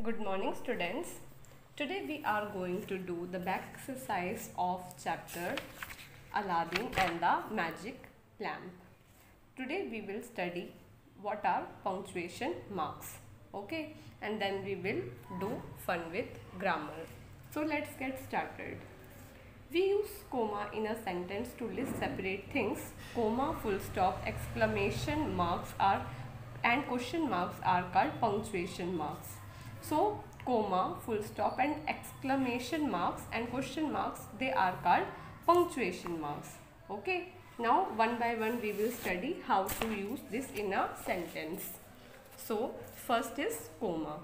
Good morning, students. Today we are going to do the back exercise of chapter Aladdin and the Magic Lamp. Today we will study what are punctuation marks. Okay, and then we will do fun with grammar. So let's get started. We use comma in a sentence to list separate things. Comma, full stop, exclamation marks are and question marks are called punctuation marks. So comma, full stop and exclamation marks and question marks, they are called punctuation marks. Okay. Now one by one we will study how to use this in a sentence. So first is comma.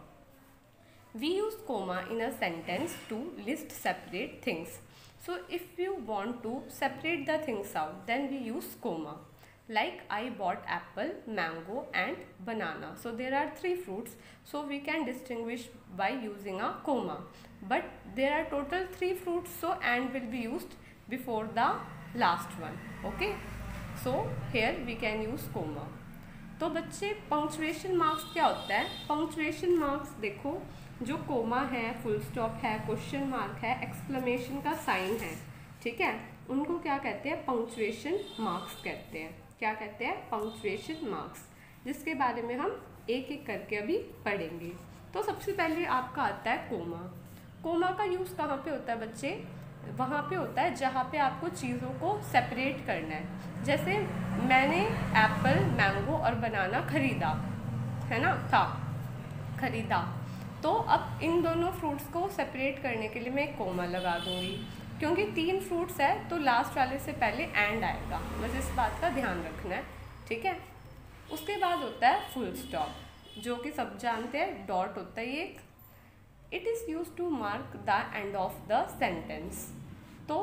We use comma in a sentence to list separate things. So if you want to separate the things out, then we use comma. Like I bought apple, mango and banana. So there are three fruits. So we can distinguish by using a comma. But there are total three fruits. So and will be used before the last one. Okay. So here we can use comma. तो बच्चे punctuation marks क्या होता है? Punctuation marks देखो, जो coma है, full stop है, question mark है, एक्सक्लेमेशन का साइन है, ठीक है, उनको क्या कहते हैं? पंक्चुएशन मार्क्स कहते हैं. क्या कहते हैं? पंक्चुएशन मार्क्स, जिसके बारे में हम एक एक करके अभी पढ़ेंगे. तो सबसे पहले आपका आता है कोमा. कोमा का यूज़ कहाँ पे होता है बच्चे? वहाँ पे होता है जहाँ पे आपको चीज़ों को सेपरेट करना है. जैसे मैंने एप्पल, मैंगो और बनाना खरीदा, है ना, था, खरीदा. तो अब इन दोनों फ्रूट्स को सेपरेट करने के लिए मैं एक कोमा लगा दूँगी, क्योंकि तीन फ्रूट्स है तो लास्ट वाले से पहले एंड आएगा. बस इस बात का ध्यान रखना है, ठीक है. उसके बाद होता है फुल स्टॉप, जो कि सब जानते हैं, डॉट होता है एक. It is use to mark the end of the sentence. तो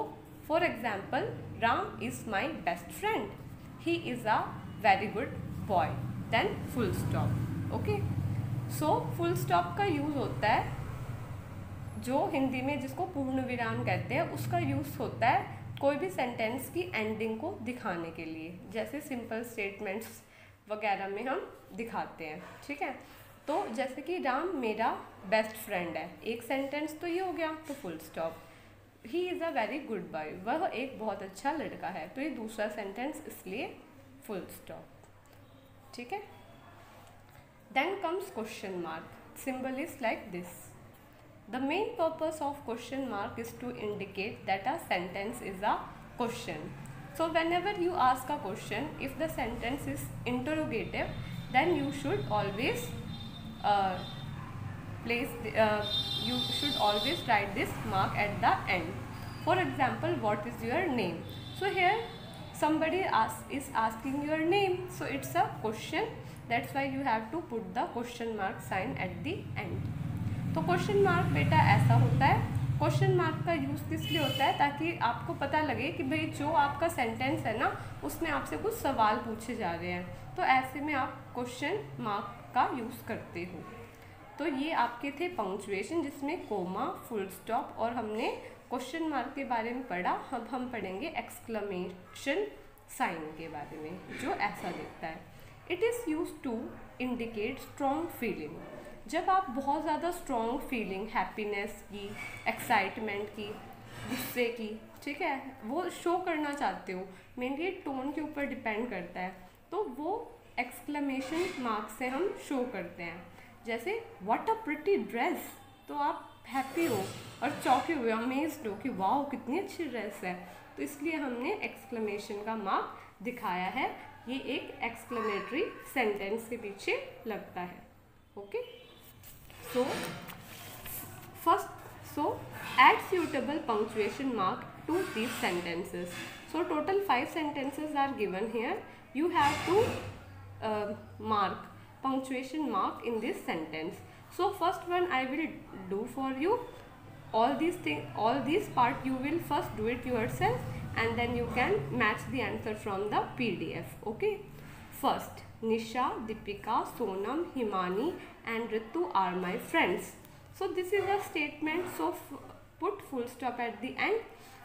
for example, Ram is my best friend, he is a very good boy, then full stop. Okay. So full stop का यूज़ होता है, जो हिंदी में जिसको पूर्ण विराम कहते हैं, उसका यूज़ होता है कोई भी सेंटेंस की एंडिंग को दिखाने के लिए, जैसे सिंपल स्टेटमेंट्स वगैरह में हम दिखाते हैं, ठीक है. तो जैसे कि राम मेरा बेस्ट फ्रेंड है, एक सेंटेंस तो ये हो गया, तो full stop. He is a very good boy, वह एक बहुत अच्छा लड़का है, तो ये दूसरा सेंटेंस, इसलिए फुल स्टॉप, ठीक है. Then comes question mark. Symbol is like this. The main purpose of question mark is to indicate that a sentence is a question. So whenever you ask a question, if the sentence is interrogative, then you should always you should always write this mark at the end. For example, what is your name? So here somebody is asking your name, so it's a question. That's why you have to put the question mark sign at the end. तो question mark बेटा ऐसा होता है. Question mark का use किस लिए होता है? ताकि आपको पता लगे कि भाई जो आपका सेंटेंस है ना, उसमें आपसे कुछ सवाल पूछे जा रहे हैं, तो ऐसे में आप क्वेश्चन मार्क का यूज़ करते हो. तो ये आपके थे पंक्चुएशन, जिसमें कोमा, फुल स्टॉप और हमने क्वेश्चन मार्क के बारे में पढ़ा. अब हम पढ़ेंगे एक्सक्लेमेशन साइन के बारे में, जो ऐसा दिखता है. It is use to indicate strong feeling. जब आप बहुत ज़्यादा स्ट्रॉन्ग फीलिंग, हैप्पीनेस की, एक्साइटमेंट की, गुस्से की, ठीक है, वो शो करना चाहते हो, मेनली टोन के ऊपर डिपेंड करता है, तो वो एक्सक्लेमेशन मार्क से हम शो करते हैं. जैसे व्हाट अ प्रिटी ड्रेस, तो आप हैप्पी हो और चौंके हुए, अमेज्ड हो कि वाओ कितनी अच्छी ड्रेस है, तो इसलिए हमने एक्सक्लेमेशन का मार्क दिखाया है. ये एक एक्सक्लेमेटरी सेंटेंस के पीछे लगता है. Okay. So add suitable punctuation mark to these sentences. So total 5 sentences are given here. You have to mark punctuation mark in this sentence. So first one I will do for you. All these part you will first do it yourself, and then you can match the answer from the PDF. Okay. First, Nisha, Deepika, Sonam, Himani and Ritu are my friends. So this is a statement, so put full stop at the end.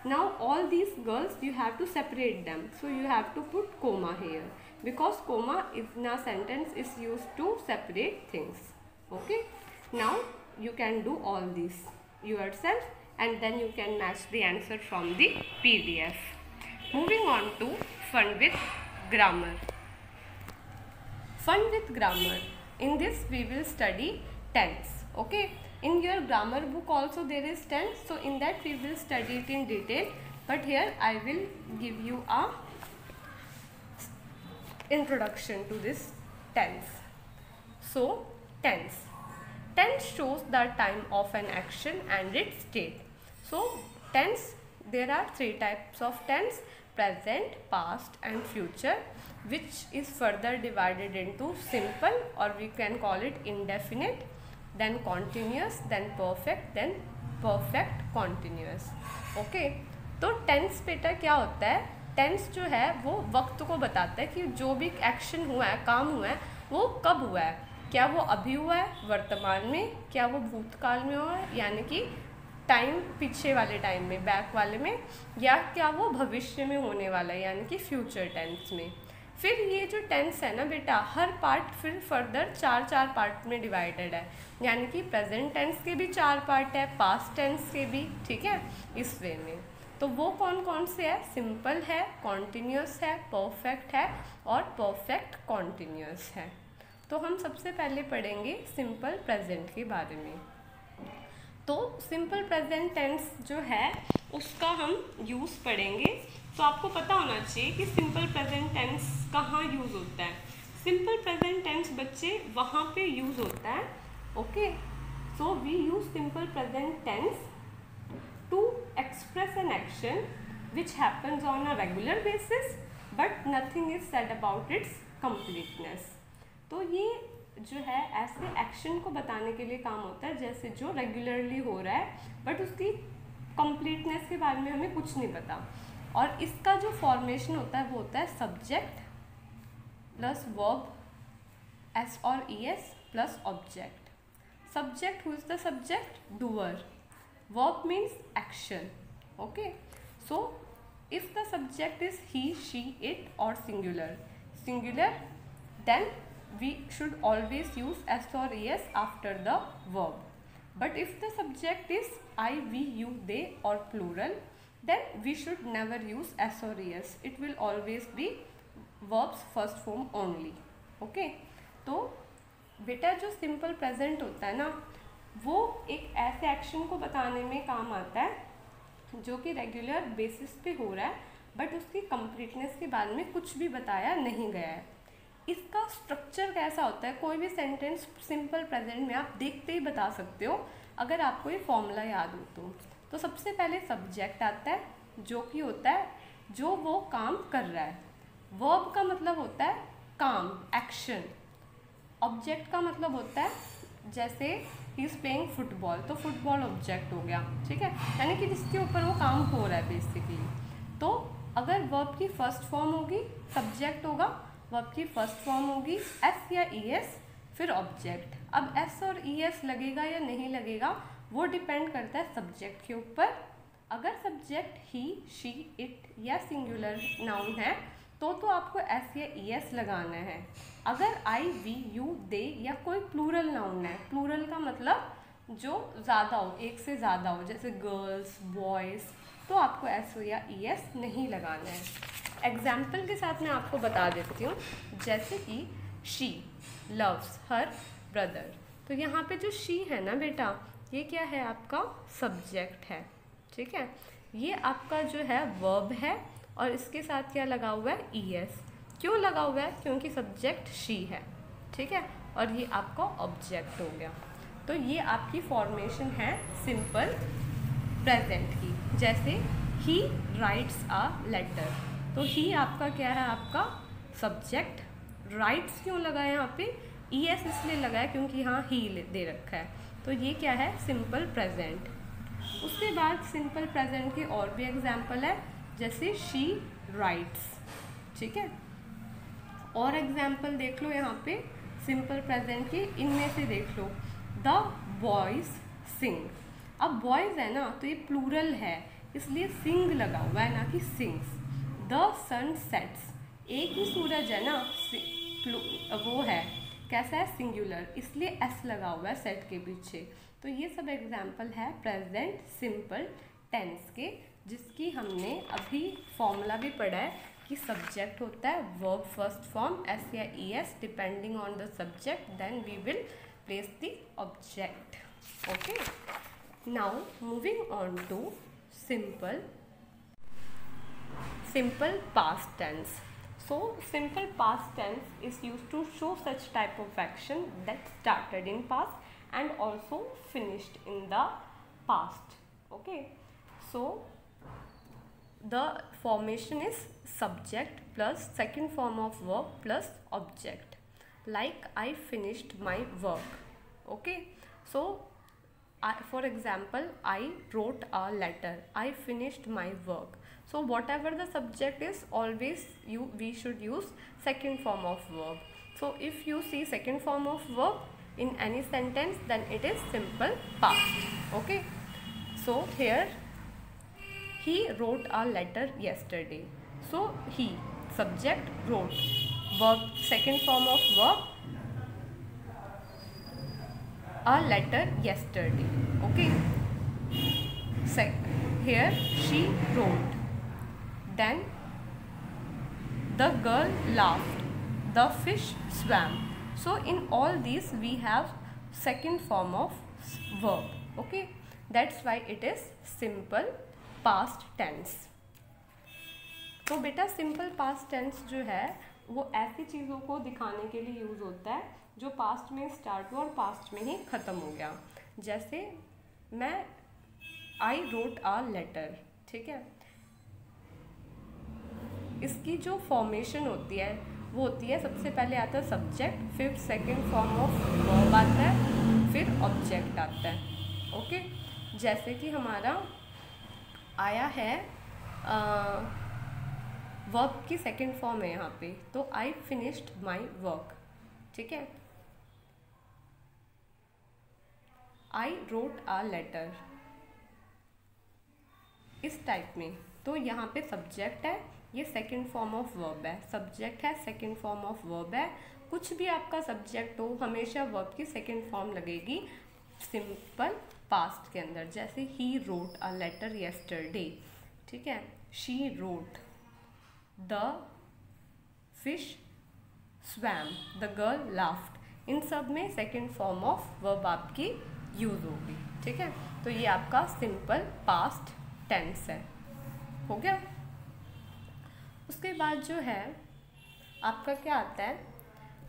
Now all these girls, you have to separate them, so you have to put comma here, because comma in a sentence is used to separate things. Okay. Now you can do all this yourself and then you can match the answer from the PDF. Moving on to fun with grammar. Fun with grammar. In this we will study tense. Okay. In your grammar book also there is tense. So in that we will study it in detail. But here I will give you a introduction to this tense. So tense. Tense shows the time of an action and its state. So tense, there are three types of tense: present, past and future, which is further divided into simple, or we can call it indefinite, then continuous, then perfect, then perfect continuous. Okay, तो tense बेटा क्या होता है? Tense जो है वो वक्त को बताता है कि जो भी एक्शन हुआ है, काम हुआ है, वो कब हुआ है। क्या वो अभी हुआ है वर्तमान में, क्या वो भूतकाल में हुआ है यानी कि टाइम पीछे वाले टाइम में, बैक वाले में, या क्या वो भविष्य में होने वाला है यानी कि फ्यूचर टेंस में। फिर ये जो टेंस है ना बेटा, हर पार्ट फिर फर्दर चार पार्ट में डिवाइडेड है, यानी कि प्रेजेंट टेंस के भी 4 पार्ट है, पास्ट टेंस के भी, ठीक है, इस वे में। तो वो कौन कौन से है? सिंपल है, कॉन्टिन्यूस है, परफेक्ट है और परफेक्ट कॉन्टिन्यूस है। तो हम सबसे पहले पढ़ेंगे सिंपल प्रेजेंट के बारे में। तो सिंपल प्रेजेंट टेंस जो है उसका हम यूज़ पढ़ेंगे। तो आपको पता होना चाहिए कि सिंपल प्रेजेंट टेंस कहाँ यूज़ होता है। सिंपल प्रेजेंट टेंस बच्चे वहाँ पे यूज़ होता है। Okay, so we use simple present tense to express an action which happens on a regular basis but nothing is said about its completeness. तो ये जो है ऐसे एक्शन को बताने के लिए काम होता है जैसे जो रेगुलरली हो रहा है बट उसकी कंप्लीटनेस के बारे में हमें कुछ नहीं पता। और इसका जो फॉर्मेशन होता है वो होता है सब्जेक्ट प्लस वर्ब, एस और E S plus object. Subject, who is the subject? Doer. Verb means action. Okay, so if the subject is he, she, it और singular, then we should always use s or es after the verb. But if the subject is I, we, you, they or plural, then we should never use s or es. It will always be verb's first form only. Okay, तो बेटा जो simple present होता है ना, वो एक ऐसे action को बताने में काम आता है जो कि रेगुलर बेसिस पे हो रहा है बट उसकी कंप्लीटनेस के बारे में कुछ भी बताया नहीं गया है। इसका स्ट्रक्चर कैसा होता है? कोई भी सेंटेंस सिंपल प्रेजेंट में आप देखते ही बता सकते हो अगर आपको ये फॉर्मूला याद हो तो सबसे पहले सब्जेक्ट आता है जो कि होता है जो वो काम कर रहा है। वर्ब का मतलब होता है काम, एक्शन। ऑब्जेक्ट का मतलब होता है जैसे ही इज प्लेइंग फुटबॉल, तो फुटबॉल ऑब्जेक्ट हो गया, ठीक है, यानी कि जिसके ऊपर वो काम हो रहा है बेसिकली। तो अगर वर्ब की फर्स्ट फॉर्म होगी सब्जेक्ट होगा, वर्ब की फर्स्ट फॉर्म होगी एस या ई एस, फिर ऑब्जेक्ट। अब एस और ई एस लगेगा या नहीं लगेगा वो डिपेंड करता है सब्जेक्ट के ऊपर। अगर सब्जेक्ट ही, शी, इट या सिंगुलर नाउन है तो आपको एस या ई एस लगाना है। अगर आई, वी, यू, दे या कोई प्लूरल नाउन है, प्लूरल का मतलब जो ज़्यादा हो, एक से ज़्यादा हो, जैसे गर्ल्स, बॉयज़, तो आपको एस या ई एस नहीं लगाना है। एग्जाम्पल के साथ मैं आपको बता देती हूँ, जैसे कि शी लव्स हर ब्रदर। तो यहाँ पे जो शी है ना बेटा, ये क्या है? आपका सब्जेक्ट है, ठीक है। ये आपका जो है वर्ब है और इसके साथ क्या लगा हुआ है? E S. क्यों लगा हुआ है? क्योंकि सब्जेक्ट शी है, ठीक है, और ये आपका ऑब्जेक्ट हो गया। तो ये आपकी फॉर्मेशन है सिंपल प्रेजेंट की। जैसे ही राइट्स अ लेटर, तो ही आपका क्या है? आपका सब्जेक्ट। राइट्स क्यों लगा है यहाँ पे? ई एस इसलिए लगा है क्योंकि यहाँ ही दे रखा है, तो ये क्या है? Simple present. उसके बाद सिंपल प्रेजेंट के और भी एग्जाम्पल है, जैसे शी राइट्स, ठीक है। और एग्जाम्पल देख लो यहाँ पे सिंपल प्रेजेंट के, इनमें से देख लो, द बॉयज़ सिंग। अब बॉयज़ है ना, तो ये प्लूरल है इसलिए सिंग लगा हुआ है, ना कि सिंग्स। द सन सेट्स, एक ही सूरज है ना, वो है, कैसा है, सिंगुलर, इसलिए एस लगा हुआ है सेट के पीछे। तो ये सब एग्जाम्पल है प्रेजेंट सिंपल टेंस के, जिसकी हमने अभी फॉर्मूला भी पढ़ा है कि सब्जेक्ट होता है वर्ब फर्स्ट फॉर्म एस या e s depending on the subject, then we will place the object. Okay, now moving on to simple past tense. So simple past tense is used to show such type of action that started in past and also finished in the past. Okay, so the formation is subject plus second form of verb plus object, like I finished my work. Okay, so for example, I wrote a letter, I finished my work. So whatever the subject is, always we should use second form of verb. So if you see second form of verb in any sentence, then it is simple past. Okay, so here he wrote a letter yesterday. So he, subject, wrote, verb, second form of verb, a letter yesterday. Okay, here she wrote, then the girl laughed, the fish swam. So in all these we have second form of verb. Okay, that's why it is simple past tense. तो बेटा simple past tense जो है वो ऐसी चीज़ों को दिखाने के लिए यूज़ होता है जो पास्ट में स्टार्ट हुआ और पास्ट में ही ख़त्म हो गया। जैसे मैं आई रोट आ लेटर, ठीक है, इसकी जो फॉर्मेशन होती है वो होती है, सबसे पहले आता है सब्जेक्ट, फिर सेकंड फॉर्म ऑफ वर्ब आता है, फिर ऑब्जेक्ट आता है। ओके, जैसे कि हमारा आया है वर्ब की सेकंड फॉर्म है यहाँ पे, तो आई फिनिश्ड माई वर्क, ठीक है, आई रोट आ लेटर, इस टाइप में। तो यहाँ पे सब्जेक्ट है, ये सेकंड फॉर्म ऑफ वर्ब है, सब्जेक्ट है, सेकंड फॉर्म ऑफ वर्ब है। कुछ भी आपका सब्जेक्ट हो हमेशा वर्ब की सेकंड फॉर्म लगेगी सिंपल पास्ट के अंदर। जैसे he wrote a letter yesterday, ठीक है, she wrote, the fish swam, the girl laughed, इन सब में सेकंड फॉर्म ऑफ वर्ब आपकी यूज होगी, ठीक है। तो ये आपका सिंपल पास्ट टेंस है, हो गया। उसके बाद जो है आपका क्या आता है,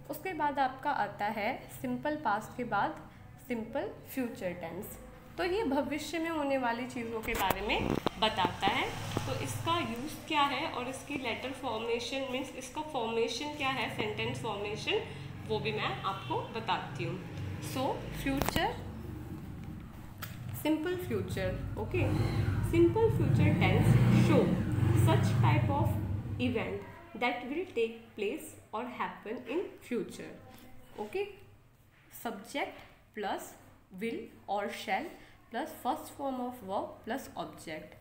उसके बाद आपका आता है सिंपल पास्ट के बाद सिंपल फ्यूचर टेंस। तो ये भविष्य में होने वाली चीज़ों के बारे में बताता है। तो इसका यूज़ क्या है और इसकी लेटर फॉर्मेशन मीन्स इसका फॉर्मेशन क्या है, सेंटेंस फॉर्मेशन, वो भी मैं आपको बताती हूँ। So future, simple future, okay, simple future tense show such type of event that will take place और happen in future. Okay, subject plus will or shall plus first form of verb plus object.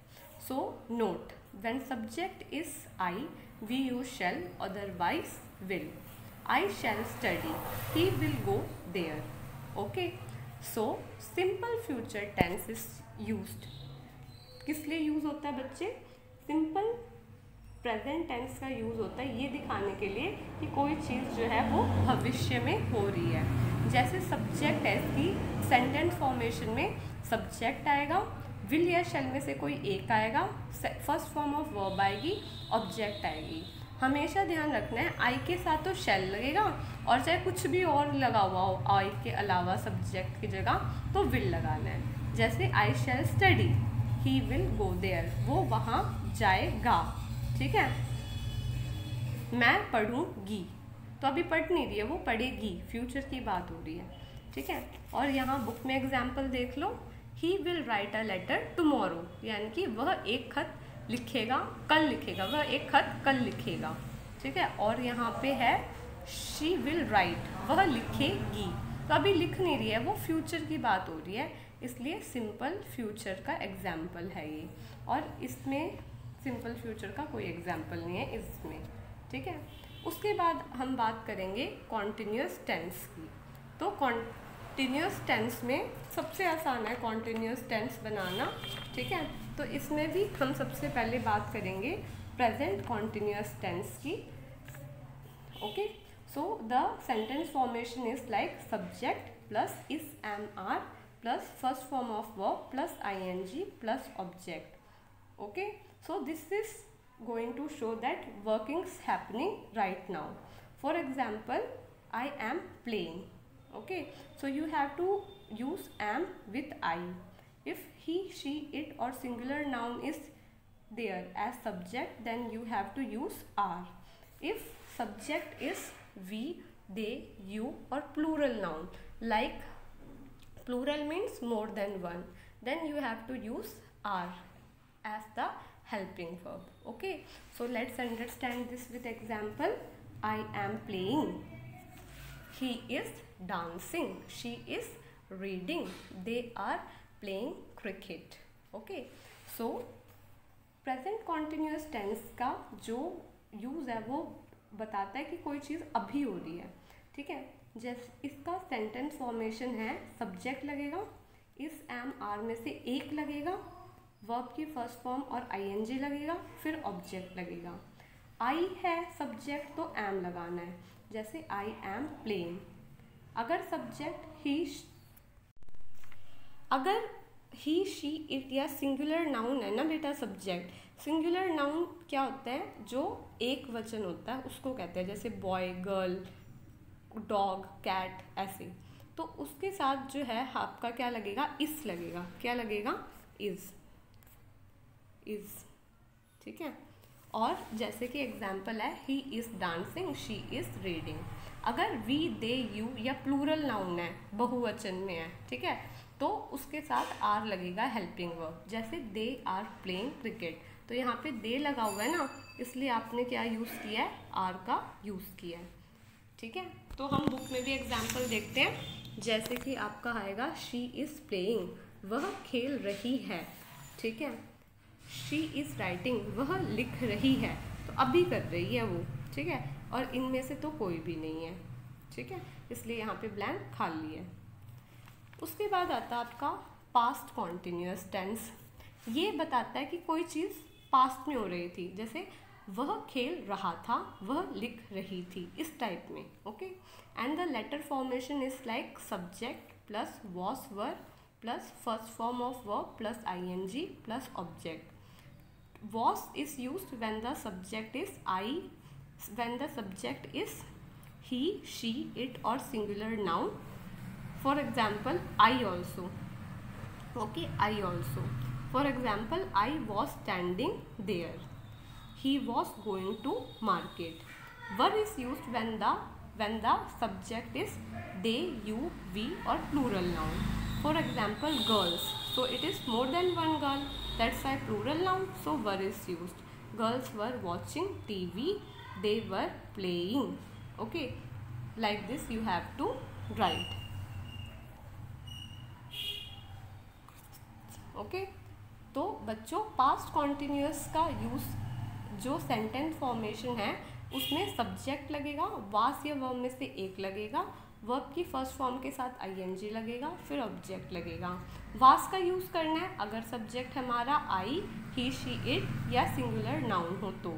So note, when subject is I, we use shall, otherwise will. I shall study, he will go there. Okay, so simple future tense is used. किस लिए use होता है बच्चे? Simple present tense का use होता है ये दिखाने के लिए कि कोई चीज़ जो है वो भविष्य में हो रही है। जैसे सब्जेक्ट है, इसकी सेंटेंस फॉर्मेशन में सब्जेक्ट आएगा, विल या शेल में से कोई एक आएगा, फर्स्ट फॉर्म ऑफ वर्ब आएगी, ऑब्जेक्ट आएगी। हमेशा ध्यान रखना है आई के साथ तो शेल लगेगा और चाहे कुछ भी और लगा हुआ हो आई के अलावा सब्जेक्ट की जगह तो विल लगाना है। जैसे I shall study, he will go there, वो वहाँ जाएगा, ठीक है। मैं पढ़ूंगी, तो अभी पढ़ नहीं रही है, वो पढ़ेगी, फ्यूचर की बात हो रही है, ठीक है। और यहाँ बुक में एग्जाम्पल देख लो, he will write a letter tomorrow, यानी कि वह एक खत लिखेगा, कल लिखेगा, वह एक खत कल लिखेगा, ठीक है। और यहाँ पे है शी विल राइट, वह लिखेगी, तो अभी लिख नहीं रही है, वो फ्यूचर की बात हो रही है, इसलिए सिंपल फ्यूचर का एग्जाम्पल है ये। और इसमें सिंपल फ्यूचर का कोई एग्जाम्पल नहीं है इसमें, ठीक है। उसके बाद हम बात करेंगे कॉन्टिन्यूस टेंस की। तो कॉन्टिन्यूस टेंस में सबसे आसान है कॉन्टिन्यूस टेंस बनाना, ठीक है। तो इसमें भी हम सबसे पहले बात करेंगे प्रेजेंट कॉन्टिन्यूस टेंस की। Okay, so the sentence formation is like subject plus is am are plus first form of verb plus ing plus object. Okay, so this is going to show that workings happening right now. For example, I am playing. Okay, so you have to use am with I. If he, she, it or singular noun is there as subject, then you have to use are. If subject is we, they, you or plural noun, like plural means more than one, then you have to use are as the helping verb. Okay, so let's understand this with example. I am playing, he is dancing, she is reading, they are playing cricket. Okay, so present continuous tense का जो use है वो बताता है कि कोई चीज़ अभी हो रही है, ठीक है। जैसे इसका सेंटेंस फॉर्मेशन है सब्जेक्ट लगेगा, इस एम आर में से एक लगेगा, वर्ब की फर्स्ट फॉर्म और ing लगेगा, फिर ऑब्जेक्ट लगेगा। आई है सब्जेक्ट तो एम लगाना है, जैसे आई एम प्लेइंग। अगर सब्जेक्ट ही शी इट या सिंगुलर नाउन है ना बेटा, सब्जेक्ट सिंगुलर नाउन क्या होता है, जो एक वचन होता है उसको कहते हैं, जैसे बॉय, गर्ल, डॉग, कैट, ऐसे। तो उसके साथ जो है आपका क्या लगेगा, इस लगेगा। क्या लगेगा, इज, ठीक है। और जैसे कि एग्जाम्पल है he is dancing, she is reading. अगर वी, दे, यू या प्लूरल नाउन है, बहुवचन में है, ठीक है, तो उसके साथ आर लगेगा हेल्पिंग वर्ब, जैसे दे आर प्लेइंग क्रिकेट। तो यहाँ पे दे लगा हुआ है ना, इसलिए आपने क्या यूज़ किया है, आर का यूज़ किया है, ठीक है। तो हम बुक में भी एग्जाम्पल देखते हैं, जैसे कि आपका आएगा शी इज़ प्लेइंग, वह खेल रही है, ठीक है। शी इज़ राइटिंग, वह लिख रही है, तो अभी कर रही है वो, ठीक है। और इनमें से तो कोई भी नहीं है, ठीक है, इसलिए यहाँ पे ब्लैंक खाली है। उसके बाद आता है आपका पास्ट कॉन्टिन्यूस टेंस। ये बताता है कि कोई चीज़ पास्ट में हो रही थी, जैसे वह खेल रहा था, वह लिख रही थी, इस टाइप में। Okay, and the latter formation is like subject plus was were plus first form of verb plus ing plus object. Was is used when the subject is I, when the subject is he, she, it or singular noun. For example, I also. Okay, I also. For example, I was standing there. He was going to market. Were is used when the subject is they, you, we or plural noun. For example, girls. So it is more than one girl. That's why plural noun, so were is used. Girls were watching TV, they were playing. Okay, like this you have to write. Okay, तो बच्चों past continuous का use जो sentence formation है उसमें subject लगेगा, वास या verb में से एक लगेगा, वर्ब की फर्स्ट फॉर्म के साथ ing लगेगा, फिर ऑब्जेक्ट लगेगा। वास का यूज़ करना है अगर सब्जेक्ट हमारा आई, ही, शी, इट या सिंगुलर नाउन हो तो,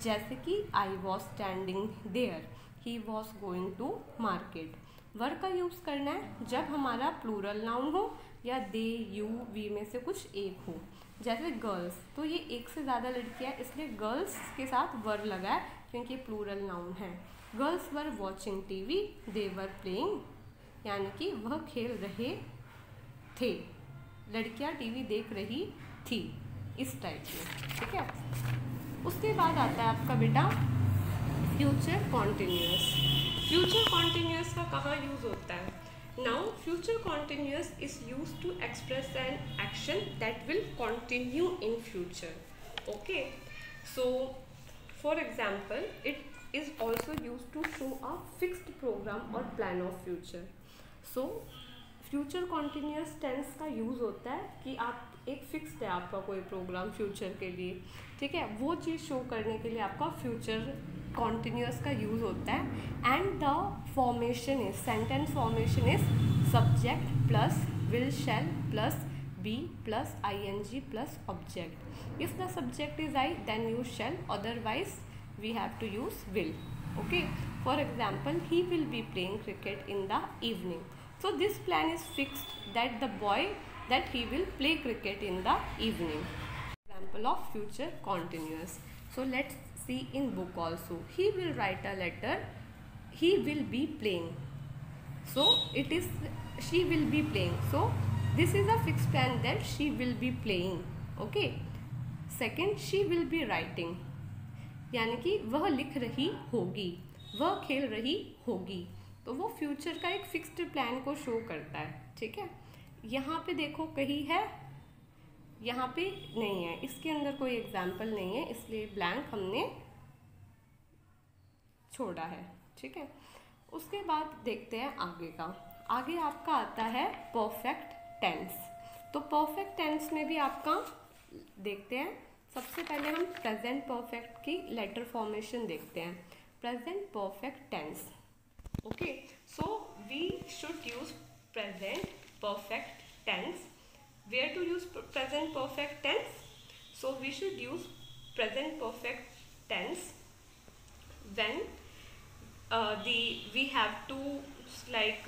जैसे कि I was standing there, he was going to market. Were का यूज़ करना है जब हमारा प्लूरल नाउन हो या दे, यू, वी में से कुछ एक हो, जैसे गर्ल्स। तो ये एक से ज़्यादा लड़कियाँ, इसलिए गर्ल्स के साथ वर लगा है क्योंकि प्लूरल नाउन है। Girls were watching TV, they were playing, यानी कि वह खेल रहे थे, लड़कियां टीवी देख रही थी, इस टाइप में, ठीक है। उसके बाद आता है आपका बेटा फ्यूचर कॉन्टिन्यूअस। फ्यूचर कॉन्टिन्यूअस का कहाँ यूज़ होता है? Now future continuous is use to express an action that will continue in future. Okay, so for example it is also used to show a fixed program or plan of future. So future continuous tense का use होता है कि आप एक fixed है आपका कोई programme future के लिए, ठीक है, वो चीज़ शो करने के लिए आपका फ्यूचर कॉन्टिन्यूस का यूज़ होता है। And the formation is, sentence formation is subject plus will shall plus be plus ing plus object. If the subject is I then use shall, otherwise we have to use will. Okay, for example he will be playing cricket in the evening. So this plan is fixed that the boy that he will play cricket in the evening. Example of future continuous. So let's see in book also. He will write a letter. He will be playing. So it is she will be playing. So this is a fixed plan that she will be playing. Okay. Second, she will be writing. यानी कि वह लिख रही होगी, वह खेल रही होगी। तो वो फ्यूचर का एक फिक्स्ड प्लान को शो करता है, ठीक है। यहाँ पे देखो कहीं है, यहाँ पे नहीं है, इसके अंदर कोई एग्जाम्पल नहीं है, इसलिए ब्लैंक हमने छोड़ा है, ठीक है। उसके बाद देखते हैं आगे का। आगे आपका आता है परफेक्ट टेंस। तो परफेक्ट टेंस में भी आपका देखते हैं, सबसे पहले हम प्रेजेंट परफेक्ट की लेटर फॉर्मेशन देखते हैं। Present perfect tense, okay, so we should use present perfect tense. Where to use present perfect tense? So we should use present perfect tense when we have to like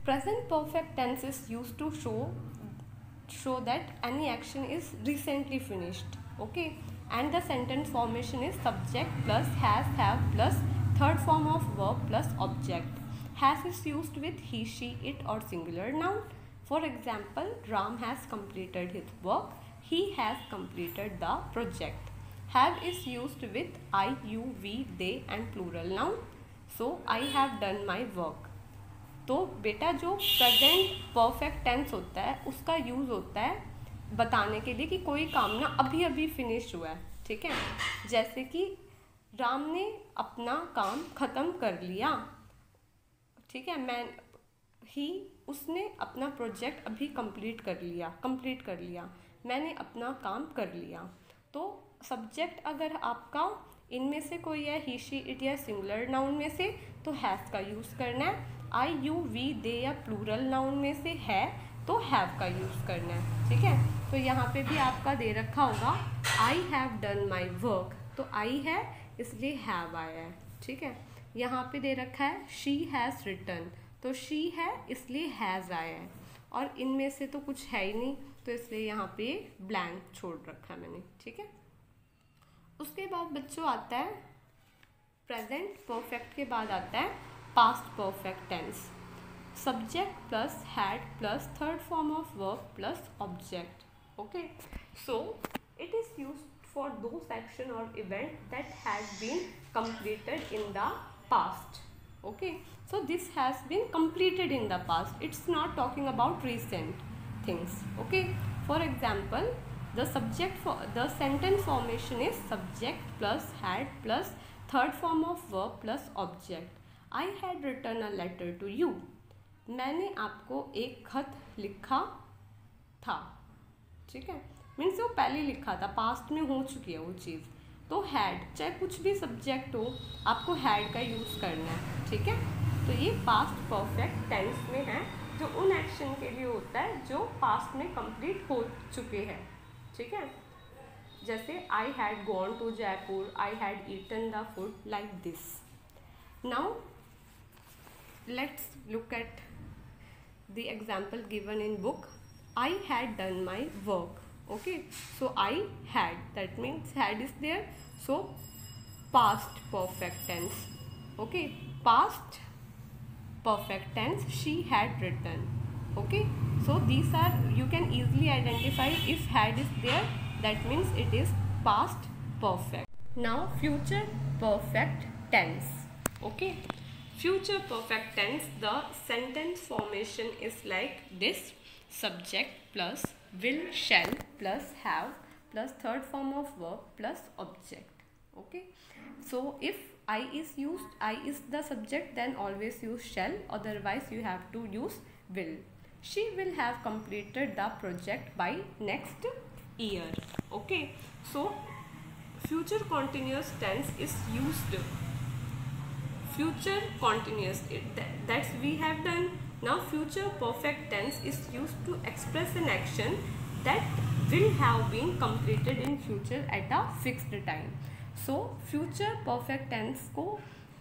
present perfect tense is used to show that any action is recently finished, okay, and the sentence formation is subject plus has, have plus third form of verb plus object. Has is used with he, she, it or singular noun. For example, Ram has completed his work. He has completed the project. Have is used with I, you, we, they and plural noun. So I have done my work. तो बेटा जो present perfect tense होता है उसका use होता है बताने के लिए कि कोई काम ना अभी अभी फिनिश हुआ है, ठीक है। जैसे कि राम ने अपना काम ख़त्म कर लिया, ठीक है, उसने अपना प्रोजेक्ट अभी कंप्लीट कर लिया, मैंने अपना काम कर लिया। तो सब्जेक्ट अगर आपका इनमें से कोई है ही, शी, इट या सिंगुलर नाउन में से, तो हैज़ का यूज़ करना है। आई, यू, वी, दे या प्लूरल नाउन में से है तो हैव का यूज़ करना है, ठीक है। तो यहाँ पे भी आपका दे रखा होगा I have done my work, तो आई है इसलिए हैव आया है, ठीक है। यहाँ पे दे रखा है शी हैज़ रिटन, तो शी है इसलिए हैज़ आया है, और इनमें से तो कुछ है ही नहीं तो इसलिए यहाँ पे ब्लैंक छोड़ रखा है मैंने, ठीक है। उसके बाद बच्चों आता है प्रेजेंट परफेक्ट के बाद आता है past perfect tense. Subject plus had plus third form of verb plus object, okay. So it is used for those action और event that has been completed in the past, okay. So this has been completed in the past, it's not talking about recent things, okay. For example, the sentence formation is subject plus had plus third form of verb plus object. I had written a letter to you. मैंने आपको एक खत लिखा था, ठीक है, means वो पहले लिखा था, पास्ट में हो चुकी है वो चीज़। तो हैड, चाहे कुछ भी सब्जेक्ट हो आपको हैड का यूज़ करना है, ठीक है। तो ये पास्ट परफेक्ट टेंस में है जो उन एक्शन के लिए होता है जो पास्ट में कंप्लीट हो चुके हैं, ठीक है। जैसे I had gone to Jaipur, I had eaten the food, like this. Now let's look at the example given in book. I had done my work, okay, so I had, that means had is there, so past perfect tense, okay, past perfect tense, she had written, okay. So these are, you can easily identify if had is there, that means it is past perfect. Now future perfect tense, okay. Future perfect tense, the sentence formation is like this: subject plus will, shall plus have plus third form of verb plus object, okay. So if I is used, I is the subject, then always use shall, otherwise you have to use will. She will have completed the project by next year. Okay, so future continuous tense is used. Future continuous, that's we have done. Now future perfect tense is used to express an action that will have been completed in future at a fixed time. So future perfect tense को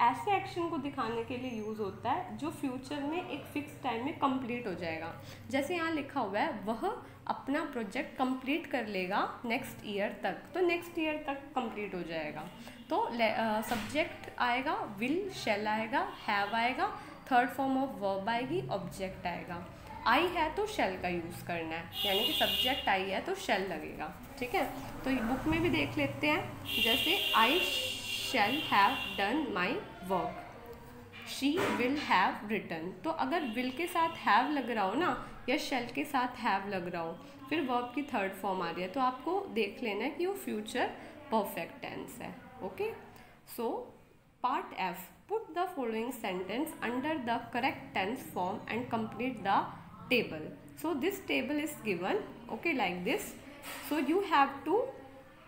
ऐसे action को दिखाने के लिए use होता है जो future में एक फिक्स टाइम में कंप्लीट हो जाएगा. जैसे यहाँ लिखा हुआ है वह अपना प्रोजेक्ट कंप्लीट कर लेगा नेक्स्ट ईयर तक, तो नेक्स्ट ईयर तक कंप्लीट हो जाएगा. तो सब्जेक्ट आएगा, विल, शैल आएगा, हैव आएगा, थर्ड फॉर्म ऑफ वर्ब आएगी, ऑब्जेक्ट आएगा. आई है तो शैल का यूज़ करना है, यानी कि सब्जेक्ट आई है तो शैल लगेगा. ठीक है, तो बुक में भी देख लेते हैं. जैसे I shall have done my work, she will have written. तो अगर विल के साथ हैव लग रहा हो ना, या शैल के साथ हैव लग रहा हो, फिर वर्ब की थर्ड फॉर्म आ रही है, तो आपको देख लेना है कि वो फ्यूचर परफेक्ट टेंस है. Okay, so part F, put the following sentence under the correct tense form and complete the table. So this table is given, okay, like this. So you have to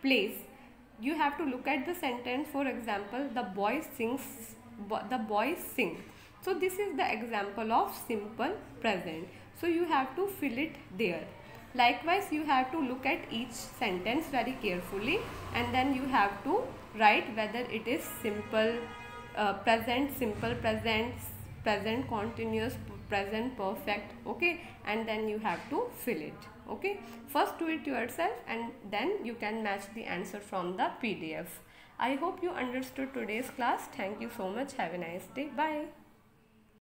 place, you have to look at the sentence. For example, the boy sings, the boys sing. So this is the example of simple present, so you have to fill it there. Likewise, you have to look at each sentence very carefully, and then you have to write whether it is simple present, simple present, present continuous, present perfect. Okay, and then you have to fill it. Okay, first do it yourself and then you can match the answer from the PDF. I hope you understood today's class. Thank you so much. Have a nice day. Bye.